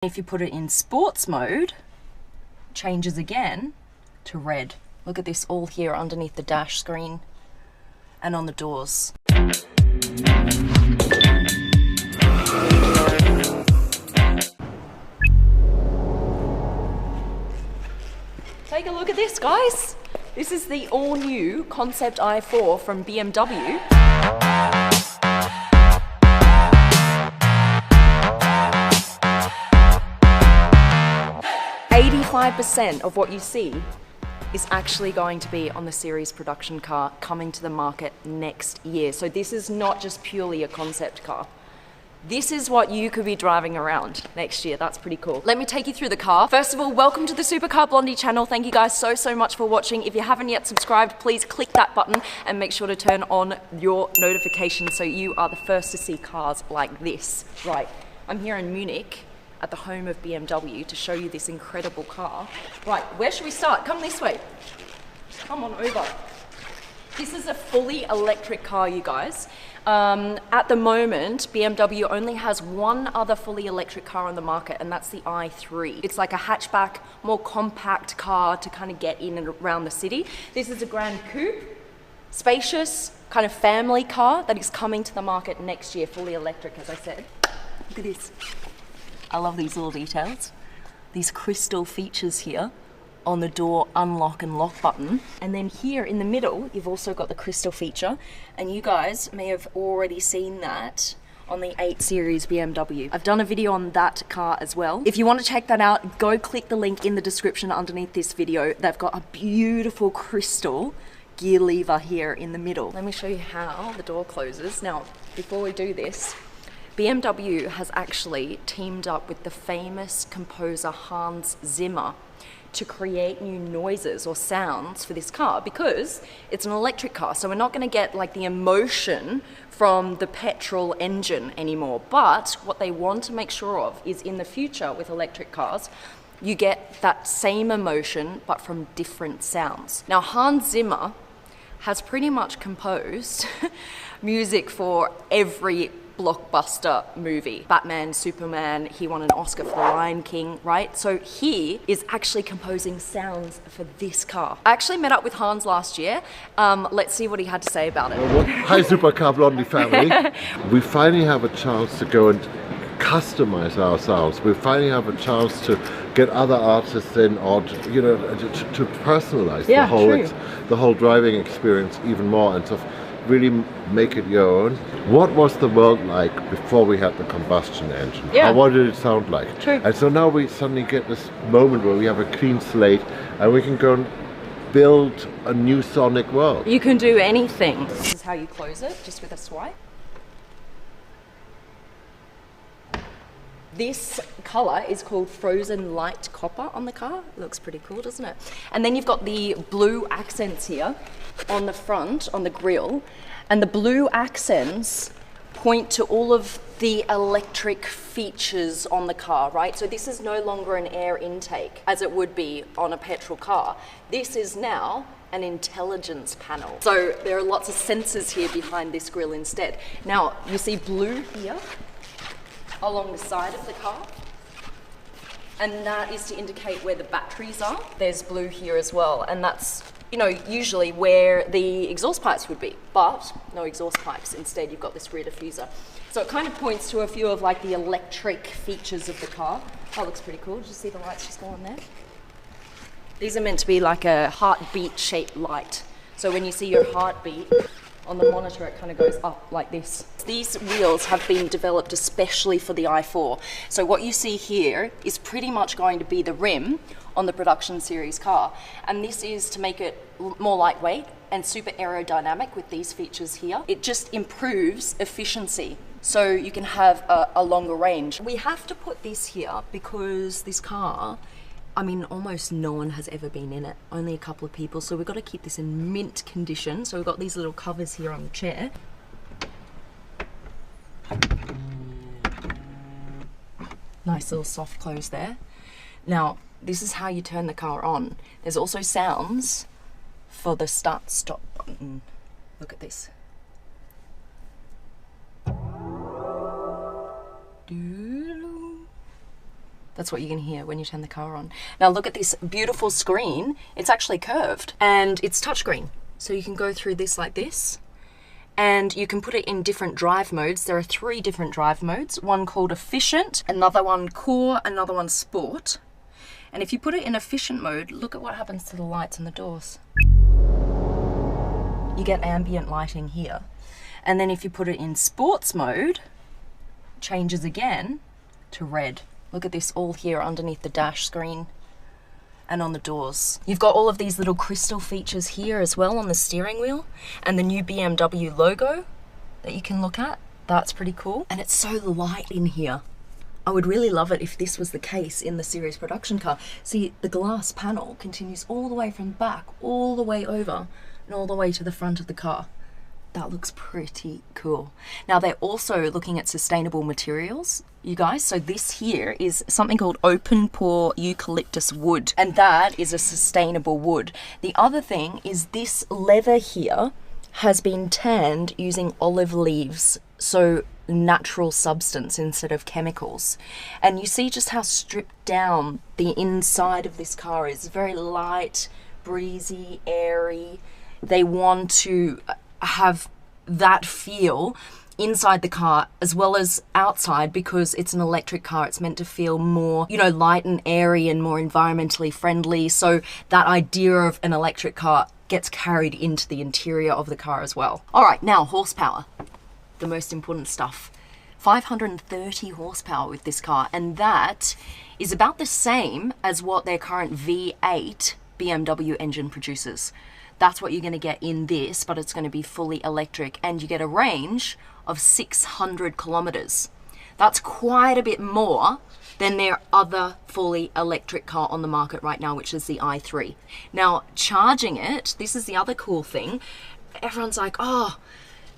If you put it in sports mode, it changes again to red. Look at this all here underneath the dash screen and on the doors. Take a look at this, guys. This is the all-new Concept i4 from BMW. 85% of what you see is actually going to be on the series production car coming to the market next year. So this is not just purely a concept car. This is what you could be driving around next year. That's pretty cool. Let me take you through the car. First of all, welcome to the Supercar Blondie channel. Thank you guys so much for watching. If you haven't yet subscribed, please click that button and make sure to turn on your notifications so you are the first to see cars like this. Right, I'm here in Munich at the home of BMW to show you this incredible car. Right, where should we start? Come this way. Come on over. This is a fully electric car, you guys. At the moment, BMW only has one other fully electric car on the market, and that's the i3. It's like a hatchback, more compact car to kind of get in and around the city. This is a Grand Coupe, spacious, kind of family car that is coming to the market next year, fully electric, as I said. Look at this. I love these little details. These crystal features here on the door unlock and lock button. And then here in the middle, you've also got the crystal feature. And you guys may have already seen that on the 8 Series BMW. I've done a video on that car as well. If you want to check that out, go click the link in the description underneath this video. They've got a beautiful crystal gear lever here in the middle. Let me show you how the door closes. Now, before we do this, BMW has actually teamed up with the famous composer Hans Zimmer to create new noises or sounds for this car because it's an electric car. So we're not going to get like the emotion from the petrol engine anymore. But what they want to make sure of is in the future with electric cars, you get that same emotion but from different sounds. Now Hans Zimmer has pretty much composed music for every blockbuster movie. Batman, Superman, he won an Oscar for The Lion King, right? So he is actually composing sounds for this car. I actually met up with Hans last year. Let's see what he had to say about it. Hi Supercar Blondie family. We finally have a chance to go and customize our sounds. We finally have a chance to get other artists in or to personalize the whole driving experience even more and to really make it your own. What was the world like before we had the combustion engine? Yeah. What did it sound like? True. And so now we suddenly get this moment where we have a clean slate and we can go and build a new sonic world. You can do anything. This is how you close it, just with a swipe. This color is called Frozen Light Copper on the car. It looks pretty cool, doesn't it? And then you've got the blue accents here on the front, on the grille. And the blue accents point to all of the electric features on the car, right? So this is no longer an air intake as it would be on a petrol car. This is now an intelligence panel. So there are lots of sensors here behind this grille instead. Now, you see blue here along the side of the car, and that is to indicate where the batteries are. There's blue here as well, and that's, you know, usually where the exhaust pipes would be, but no exhaust pipes. Instead, you've got this rear diffuser. So it kind of points to a few of like the electric features of the car. That looks pretty cool. Did you see the lights just go on there? These are meant to be like a heartbeat shaped light. So when you see your heartbeat on the monitor, it kind of goes up like this. These wheels have been developed especially for the i4. So what you see here is pretty much going to be the rim on the production series car. And this is to make it more lightweight and super aerodynamic with these features here. It just improves efficiency, so you can have a longer range. We have to put this here because this car, I mean, almost no one has ever been in it, only a couple of people, so we've got to keep this in mint condition. So we've got these little covers here on the chair. Nice little soft close there. Now, this is how you turn the car on. There's also sounds for the start stop button. Look at this. That's what you can hear when you turn the car on. Now look at this beautiful screen. It's actually curved and it's touchscreen. So you can go through this like this and you can put it in different drive modes. There are 3 different drive modes. One called efficient, another one core, another one sport. And if you put it in efficient mode, look at what happens to the lights on the doors. You get ambient lighting here. And then if you put it in sports mode, it changes again to red. Look at this all here underneath the dash screen and on the doors. You've got all of these little crystal features here as well on the steering wheel and the new BMW logo that you can look at. That's pretty cool. And it's so light in here. I would really love it if this was the case in the series production car. See, the glass panel continues all the way from the back, all the way over and all the way to the front of the car. That looks pretty cool. Now they're also looking at sustainable materials, you guys. So this here is something called open pore eucalyptus wood, and that is a sustainable wood. The other thing is this leather here has been tanned using olive leaves, so natural substance instead of chemicals. And you see just how stripped down the inside of this car is. Very light, breezy, airy. They want to have that feel inside the car as well as outside because it's an electric car. It's meant to feel more, you know, light and airy and more environmentally friendly. So that idea of an electric car gets carried into the interior of the car as well. All right, now horsepower, the most important stuff. 530 horsepower with this car, and that is about the same as what their current V8 BMW engine produces. That's what you're going to get in this, but it's going to be fully electric, and you get a range of 600 kilometers. That's quite a bit more than their other fully electric car on the market right now, which is the i3. Now, charging it, this is the other cool thing. Everyone's like, oh,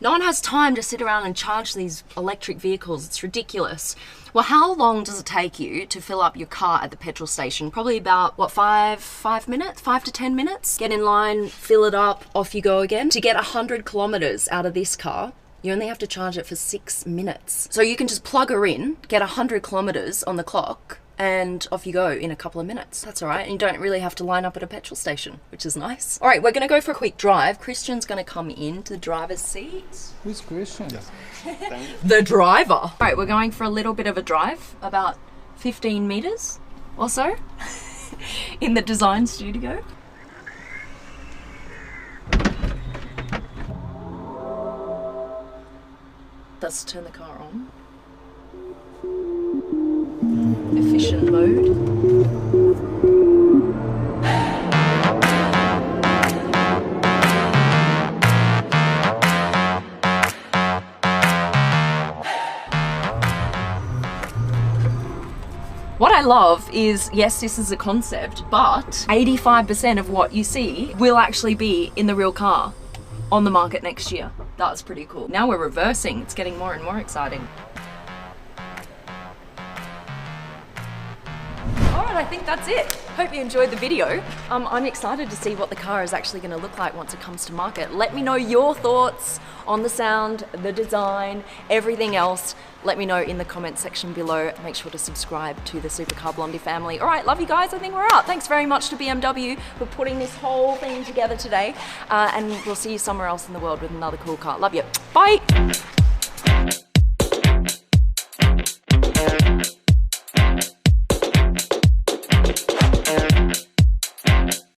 no one has time to sit around and charge these electric vehicles. It's ridiculous. Well, how long does it take you to fill up your car at the petrol station? Probably about, what, 5 minutes? 5 to 10 minutes? Get in line, fill it up, off you go again. To get 100 kilometers out of this car, you only have to charge it for 6 minutes. So you can just plug her in, get 100 kilometers on the clock, and off you go in a couple of minutes. That's all right, and you don't really have to line up at a petrol station, which is nice. All right, we're gonna go for a quick drive. Christian's gonna come into the driver's seat. Who's Christian? Yes. The driver. All right, we're going for a little bit of a drive, about 15 meters or so, in the design studio. Let's turn the car on. Efficient mode. What I love is, yes, this is a concept, but 85% of what you see will actually be in the real car on the market next year. That's pretty cool. Now we're reversing. It's getting more and more exciting. All right, I think that's it. Hope you enjoyed the video. I'm excited to see what the car is actually going to look like once it comes to market. Let me know your thoughts on the sound, the design, everything else. Let me know in the comment section below. Make sure to subscribe to the Supercar Blondie family. All right, love you guys. I think we're out. Thanks very much to BMW for putting this whole thing together today. And we'll see you somewhere else in the world with another cool car. Love you. Bye.